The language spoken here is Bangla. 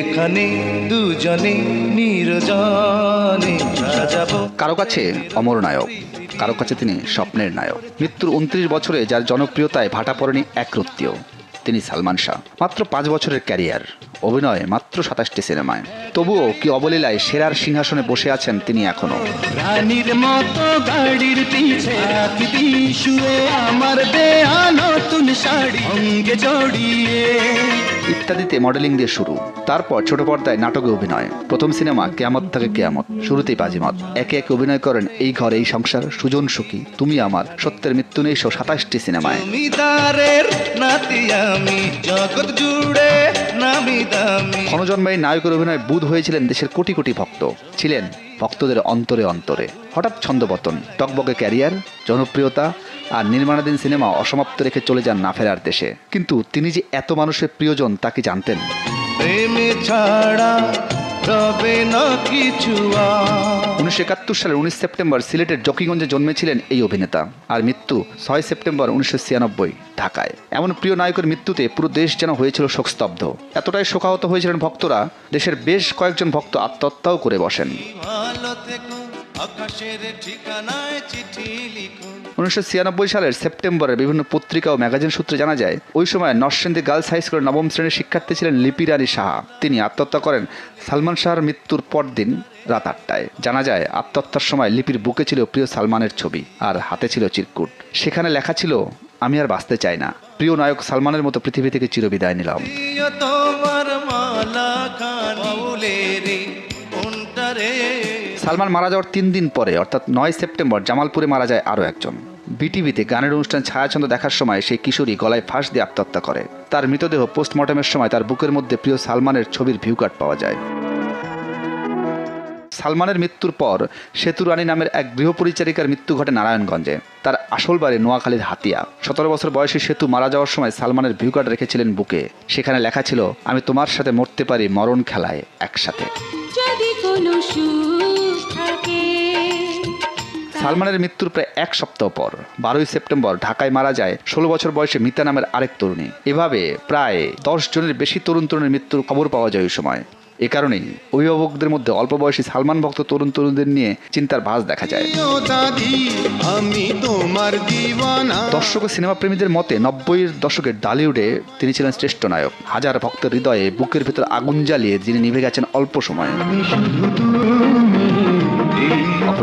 এখানে দুজনে নির্জনে সাজাবো। কারো কাছে অমর নায়ক, কারো কাছে তিনি স্বপ্নের নায়ক। মৃত্যুর 29 বছরে যার জনপ্রিয়তায় ভাটা পড়েনি একরত্তিও, তিনি সালমান শাহ। মাত্র 5 বছরের ক্যারিয়ার, অভিনয় মাত্র 27টি সিনেমায়। তবুও কি অবলীলায় সেরার সিংহাসনে বসে আছেন তিনি এখনো। রানীর মতো গাড়ির পিছে শুয়ে আমার দেয়া নতুন শাড়ি অঙ্গে জড়িয়ে। ইত্যাদিতে মডেলিং দিয়ে শুরু, তারপর ছোট পর্দায় নাটকে অভিনয়। প্রথম সিনেমা কেয়ামত থেকে কেয়ামত, শুরুতেই বাজিমাত। একে একে অভিনয় করেন এই ঘর এই সংসার, সুজন সুখী, তুমি আমার, সত্যের মৃত্যু নেই, 27টি সিনেমায়। জমিদারের নাতি আমি, জগৎ জুড়ে নামি দামি। ক্ষণজন্মায় নায়কের অভিনয় বুঁদ হয়েছিলেন দেশের কোটি কোটি ভক্ত, ছিলেন ভক্তদের অন্তরে অন্তরে। হঠাৎ ছন্দপতন, টকবকে ক্যারিয়ার, জনপ্রিয়তা আর নির্মাণাধীন সিনেমা অসমাপ্ত রেখে চলে যান না ফেরার দেশে। কিন্তু তিনি যে এত মানুষের প্রিয়জন তা কি জানতেন? প্রেমে ছাড়া রবে না কিছু। 1971 সালের 19 সেপ্টেম্বর সিলেটের জকিগঞ্জে জন্মেছিলেন এই অভিনেতা, আর মৃত্যু 6 সেপ্টেম্বর 1996 ঢাকায়। এমন প্রিয় নায়কের মৃত্যুতে পুরো দেশ যেন হয়েছিল শোকস্তব্ধ। এতটাই শোকাহত হয়েছিলেন ভক্তরা, দেশের বেশ কয়েকজন ভক্ত আত্মহত্যাও করে বসেন। 1996 সালের সেপ্টেম্বরের বিভিন্ন পত্রিকা ও ম্যাগাজিন সূত্রে জানা যায়, ওই সময় নরসিংদী গার্লস হাই স্কুলের 9ম শ্রেণীর শিক্ষার্থী ছিলেন লিপি রানী সাহা। তিনি আত্মহত্যা করেন সালমান শাহর মৃত্যুর পরদিন রাত 8টায়। জানা যায় আত্মহত্যার সময় লিপির বুকে ছিল প্রিয় সালমানের ছবি, আর হাতে ছিল চিরকুট। সেখানে লেখা ছিল, আমি আর বাঁচতে চাই না, প্রিয় নায়ক সালমানের মতো পৃথিবী থেকে চিরবিদায় নিলাম। সালমান মারা যাওয়ার 3 দিন পরে অর্থাৎ 9 সেপ্টেম্বর জামালপুরে মারা যায় আরও একজন। বিটিভিতে গানের অনুষ্ঠান ছায়াছন্দ দেখার সময় সেই কিশোরী গলায় ফাঁস দিয়ে আত্মহত্যা করে। তার মৃতদেহ পোস্টমর্টমের সময় তার বুকের মধ্যে প্রিয় সালমানের ছবির ভিউ কার্ড পাওয়া যায়। সালমানের মৃত্যুর পর সেতু রানী নামের এক গৃহপরিচারিকার মৃত্যু ঘটে নারায়ণগঞ্জে। তার আসল বাড়ি নোয়াখালীর হাতিয়া। 17 বছর বয়সী সেতু মারা যাওয়ার সময় সালমানের ভিউ কার্ড রেখেছিলেন বুকে। সেখানে লেখা ছিল, আমি তোমার সাথে মরতে পারি মরণ খেলায় একসাথে। সালমানের মৃত্যুর প্রায় 1 সপ্তাহ পর 12 সেপ্টেম্বর ঢাকায় মারা যায় 16 বছর বয়সে মিতা নামের আরেক তরুণী। এভাবে প্রায় 10 জনের বেশি তরুণীর মৃত্যুর খবর পাওয়া যায় ওই সময়। এ কারণেই অভিভাবকদের মধ্যে অল্প বয়সী সালমান ভক্ত তরুণদের নিয়ে চিন্তার ভাঁজ দেখা যায়। দর্শক ও সিনেমা প্রেমীদের মতে 90-এর দশকের ডালিউডে তিনি ছিলেন শ্রেষ্ঠ নায়ক। হাজার ভক্তের হৃদয়ে বুকের ভেতর আগুন জ্বালিয়ে যিনি নিভে গেছেন অল্প সময়ে।